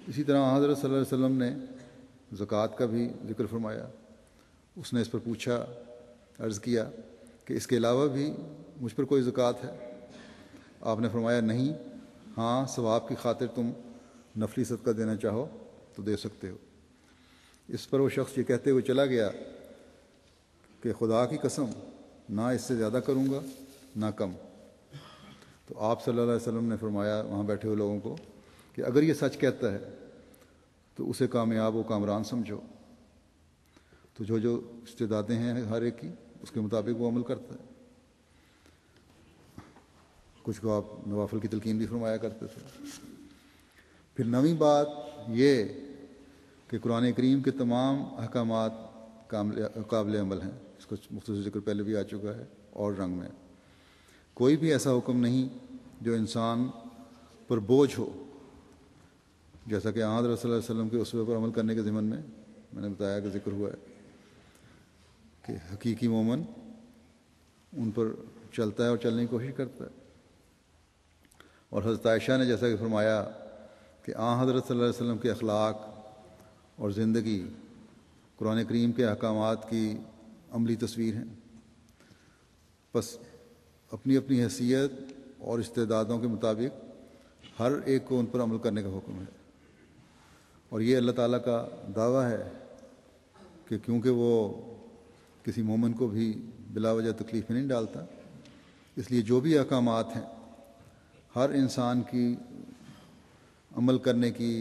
اسی طرح حضرت صلی اللہ علیہ وسلم نے زکوٰۃ کا بھی ذکر فرمایا. اس نے اس پر پوچھا، عرض کیا کہ اس کے علاوہ بھی مجھ پر کوئی زکوٰۃ ہے؟ آپ نے فرمایا نہیں، ہاں ثواب کی خاطر تم نفلی صدقہ دینا چاہو تو دے سکتے ہو. اس پر وہ شخص یہ کہتے ہوئے چلا گیا کہ خدا کی قسم نہ اس سے زیادہ کروں گا نہ کم. تو آپ صلی اللہ علیہ وسلم نے فرمایا وہاں بیٹھے ہوئے لوگوں کو کہ اگر یہ سچ کہتا ہے تو اسے کامیاب و کامران سمجھو. تو جو استعدادیں ہیں ہر ایک کی اس کے مطابق وہ عمل کرتا ہے. کچھ کو آپ نوافل کی تلقین بھی فرمایا کرتے تھے. پھر نویں بات یہ کہ قرآن کریم کے تمام احکامات قابل عمل ہیں. اس کا مختصر ذکر پہلے بھی آ چکا ہے اور رنگ میں. کوئی بھی ایسا حکم نہیں جو انسان پر بوجھ ہو، جیسا کہ حضرت صلی اللہ علیہ وسلم کے اسوے پر عمل کرنے کے ضمن میں نے بتایا کہ ذکر ہوا ہے کہ حقیقی مومن ان پر چلتا ہے اور چلنے کی کوشش کرتا ہے. اور حضرت عائشہ نے جیسا کہ فرمایا کہ حضرت صلی اللہ علیہ وسلم کے اخلاق اور زندگی قرآن کریم کے احکامات کی عملی تصویر ہیں. بس اپنی اپنی حیثیت اور استعدادوں کے مطابق ہر ایک کو ان پر عمل کرنے کا حکم ہے. اور یہ اللہ تعالیٰ کا دعویٰ ہے کہ کیونکہ وہ کسی مومن کو بھی بلا وجہ تکلیف میں نہیں ڈالتا، اس لیے جو بھی احکامات ہیں ہر انسان کی عمل کرنے کی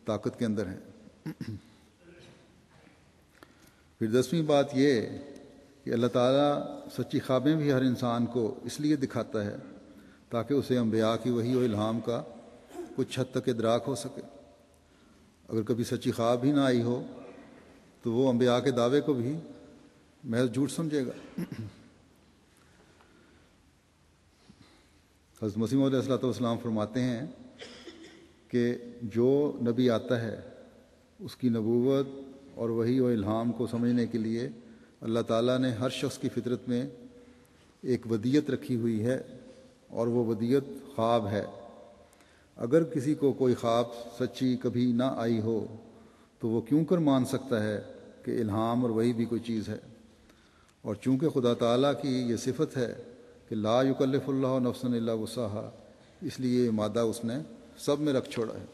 طاقت کے اندر ہیں. پھر 10ویں بات یہ کہ اللہ تعالیٰ سچی خوابیں بھی ہر انسان کو اس لیے دکھاتا ہے تاکہ اسے انبیاء کی وحی و الہام کا کچھ حد تک ادراک ہو سکے. اگر کبھی سچی خواب ہی نہ آئی ہو تو وہ انبیاء کے دعوے کو بھی محض جھوٹ سمجھے گا. حضرت مسیح موعود علیہ السلام فرماتے ہیں کہ جو نبی آتا ہے اس کی نبوت اور وحی و الہام کو سمجھنے کے لیے اللہ تعالیٰ نے ہر شخص کی فطرت میں ایک ودیت رکھی ہوئی ہے، اور وہ ودیت خواب ہے. اگر کسی کو کوئی خواب سچی کبھی نہ آئی ہو تو وہ کیوں کر مان سکتا ہے کہ الہام اور وحی بھی کوئی چیز ہے؟ اور چونکہ خدا تعالیٰ کی یہ صفت ہے کہ لا یکلف اللہ نفسا الا وسعہا، اس لیے یہ مادہ اس نے سب میں رکھ چھوڑا ہے.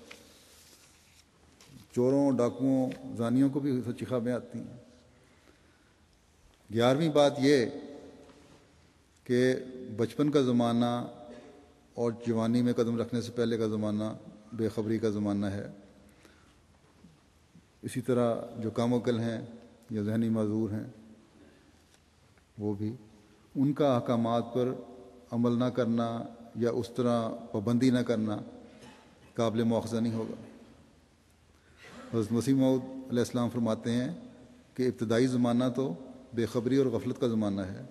چوروں، ڈاکوؤں، زانیوں کو بھی سچی خوابیں آتی ہیں. 11ویں بات یہ کہ بچپن کا زمانہ اور جوانی میں قدم رکھنے سے پہلے کا زمانہ بے خبری کا زمانہ ہے. اسی طرح جو کم عقل ہیں یا ذہنی معذور ہیں وہ بھی ان کا احکامات پر عمل نہ کرنا یا اس طرح پابندی نہ کرنا قابل مواخذہ نہیں ہوگا. حضرت مسیح موعود علیہ السلام فرماتے ہیں کہ ابتدائی زمانہ تو بے خبری اور غفلت کا زمانہ ہے.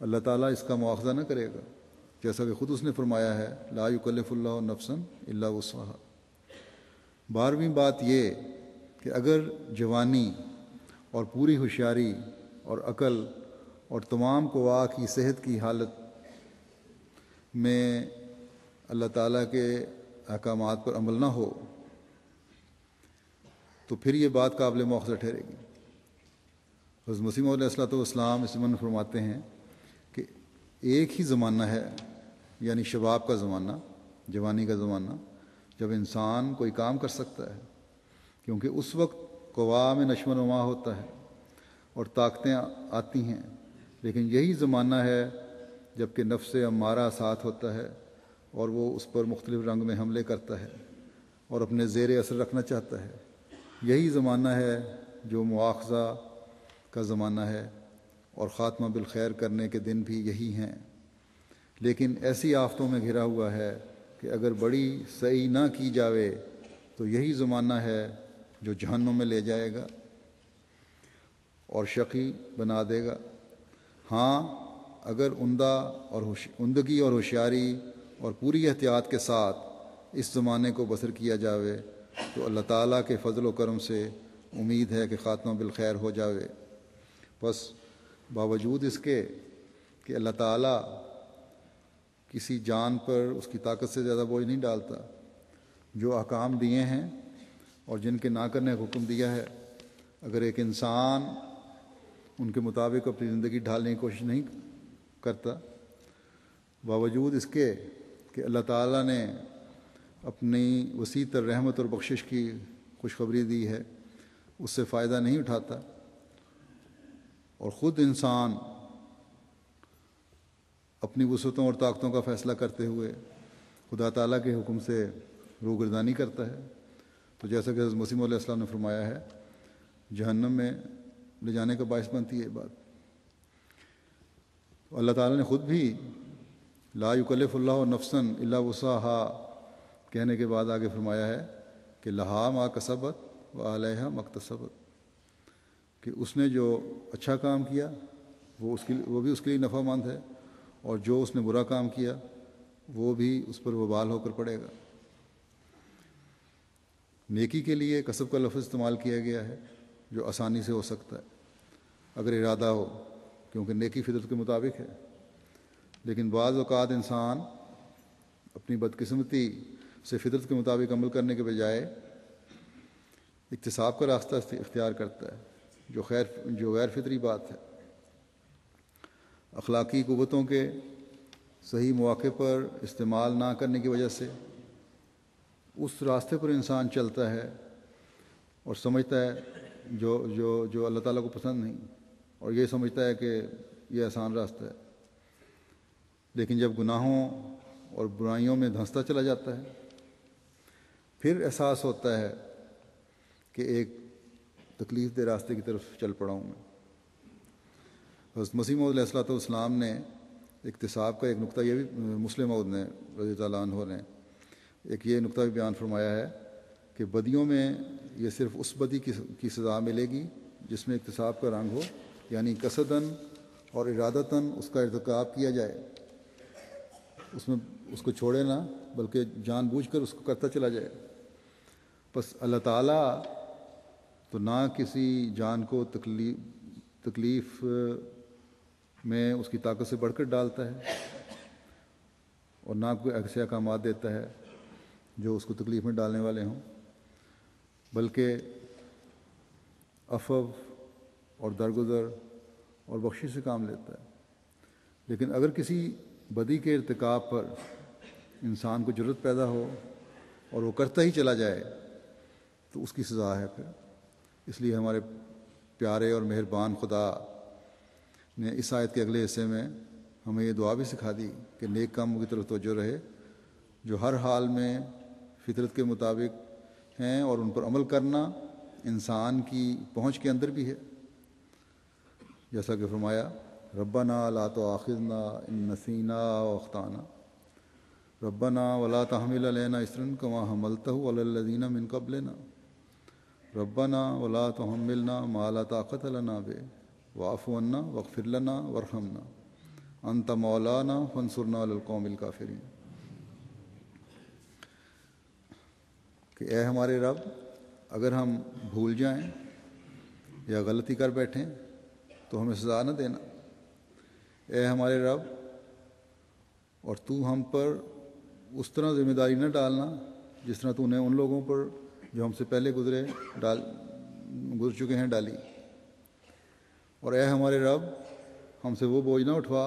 اللہ تعالیٰ اس کا مواخذہ نہ کرے گا، جیسا کہ خود اس نے فرمایا ہے لا یکلف اللہ نفسا الا وسعہا. 12ویں بات یہ کہ اگر جوانی اور پوری ہوشیاری اور عقل اور تمام قوا کی صحت کی حالت میں اللہ تعالیٰ کے احکامات پر عمل نہ ہو تو پھر یہ بات قابل مواخذہ ٹھہرے گی. حضرت مسیح موعود علیہ السلام اس میں فرماتے ہیں کہ ایک ہی زمانہ ہے، یعنی شباب کا زمانہ، جوانی کا زمانہ، جب انسان کوئی کام کر سکتا ہے، کیونکہ اس وقت قوا میں نشو و نما ہوتا ہے اور طاقتیں آتی ہیں. لیکن یہی زمانہ ہے جب کہ نفس امارہ ساتھ ہوتا ہے اور وہ اس پر مختلف رنگ میں حملے کرتا ہے اور اپنے زیر اثر رکھنا چاہتا ہے. یہی زمانہ ہے جو مواخذہ کا زمانہ ہے، اور خاتمہ بالخیر کرنے کے دن بھی یہی ہیں. لیکن ایسی آفتوں میں گھرا ہوا ہے کہ اگر بڑی صحیح نہ کی جاوے تو یہی زمانہ ہے جو جہنم میں لے جائے گا اور شقی بنا دے گا. ہاں اگر عمدگی اور ہوشیاری اور پوری احتیاط کے ساتھ اس زمانے کو بسر کیا جاوے تو اللہ تعالیٰ کے فضل و کرم سے امید ہے کہ خاتمہ بالخیر ہو جاوے. بس باوجود اس کے کہ اللہ تعالیٰ کسی جان پر اس کی طاقت سے زیادہ بوجھ نہیں ڈالتا، جو احکام دیے ہیں اور جن کے نہ کرنے کا حکم دیا ہے، اگر ایک انسان ان کے مطابق اپنی زندگی ڈھالنے کی کوشش نہیں کرتا، باوجود اس کے کہ اللہ تعالیٰ نے اپنی وسیع تر رحمت اور بخشش کی خوشخبری دی ہے، اس سے فائدہ نہیں اٹھاتا اور خود انسان اپنی وسعتوں اور طاقتوں کا فیصلہ کرتے ہوئے خدا تعالیٰ کے حکم سے روگردانی کرتا ہے، تو جیسا کہ حضرت مسیح علیہ السلام نے فرمایا ہے، جہنم میں لے جانے کا باعث بنتی ہے یہ بات۔ اللہ تعالیٰ نے خود بھی لا یکلف اللہ نفسا الا وسعها کہنے کے بعد آگے فرمایا ہے کہ لہا ما کسبت و علیہا ما اکتسبت، کہ اس نے جو اچھا کام کیا وہ بھی اس کے لیے نفع مند ہے، اور جو اس نے برا کام کیا وہ بھی اس پر وبال ہو کر پڑے گا۔ نیکی کے لیے کسب کا لفظ استعمال کیا گیا ہے جو آسانی سے ہو سکتا ہے اگر ارادہ ہو، کیونکہ نیکی فطرت کے مطابق ہے، لیکن بعض اوقات انسان اپنی بدقسمتی سے فطرت کے مطابق عمل کرنے کے بجائے اکتساب کا راستہ اختیار کرتا ہے جو غیر فطری بات ہے۔ اخلاقی قوتوں کے صحیح مواقع پر استعمال نہ کرنے کی وجہ سے اس راستے پر انسان چلتا ہے اور سمجھتا ہے جو اللہ تعالیٰ کو پسند نہیں، اور یہ سمجھتا ہے کہ یہ آسان راستہ ہے، لیکن جب گناہوں اور برائیوں میں دھنستا چلا جاتا ہے پھر احساس ہوتا ہے کہ ایک تکلیف دہ راستے کی طرف چل پڑا ہوں میں۔ حضرت مسیح موعود علیہ الصلوۃ والسلام نے اکتساب کا ایک نقطہ یہ بھی مسلم موعود نے رضی اللہ عنہ نے ایک یہ نقطہ بھی بیان فرمایا ہے کہ بدیوں میں یہ صرف اس بدی کی سزا ملے گی جس میں اکتساب کا رنگ ہو، یعنی قصداً اور ارادتاً اس کا ارتکاب کیا جائے، اس میں اس کو چھوڑے نہ بلکہ جان بوجھ کر اس کو کرتا چلا جائے۔ بس اللہ تعالیٰ تو نہ کسی جان کو تکلیف میں اس کی طاقت سے بڑھ کر ڈالتا ہے، اور نہ کوئی ایسے احکامات دیتا ہے جو اس کو تکلیف میں ڈالنے والے ہوں، بلکہ عفو اور درگزر اور بخشش سے کام لیتا ہے۔ لیکن اگر کسی بدی کے ارتکاب پر انسان کو جرأت پیدا ہو اور وہ کرتا ہی چلا جائے تو اس کی سزا ہے پھر۔ اس لیے ہمارے پیارے اور مہربان خدا نے اس آیت کے اگلے حصے میں ہمیں یہ دعا بھی سکھا دی کہ نیک کاموں کی طرف توجہ رہے جو ہر حال میں فطرت کے مطابق ہیں، اور ان پر عمل کرنا انسان کی پہنچ کے اندر بھی ہے، جیسا کہ فرمایا ربنا لا تؤاخذنا ان نسینا او اخطانا ربنا ولا تحمل علینا اصرا کما حملته علی الذین من قبلنا ربنا ولا تحملنا ما لا طاقت لنا به واعف عنا واغفر لنا وارحمنا انت مولانا فانصرنا علی القوم الکافرین، کہ اے ہمارے رب اگر ہم بھول جائیں یا غلطی کر بیٹھیں تو ہمیں سزا نہ دینا، اے ہمارے رب، اور تو ہم پر اس طرح ذمہ داری نہ ڈالنا جس طرح تو نے ان لوگوں پر جو ہم سے پہلے گزر چکے ہیں ڈالی، اور اے ہمارے رب ہم سے وہ بوجھ نہ اٹھوا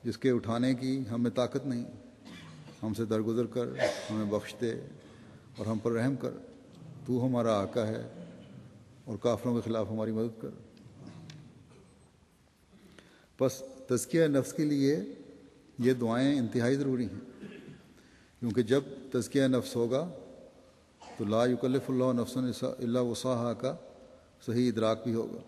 جس کے اٹھانے کی ہم میں طاقت نہیں، ہم سے درگزر کر ہمیں بخش دے اور ہم پر رحم کر، تو ہمارا آقا ہے اور کافروں کے خلاف ہماری مدد کر۔ بس تزکیہ نفس کے لیے یہ دعائیں انتہائی ضروری ہیں، کیونکہ جب تزکیہ نفس ہوگا تو لا یکلف اللہ نفسا الا وسعها کا صحیح ادراک بھی ہوگا۔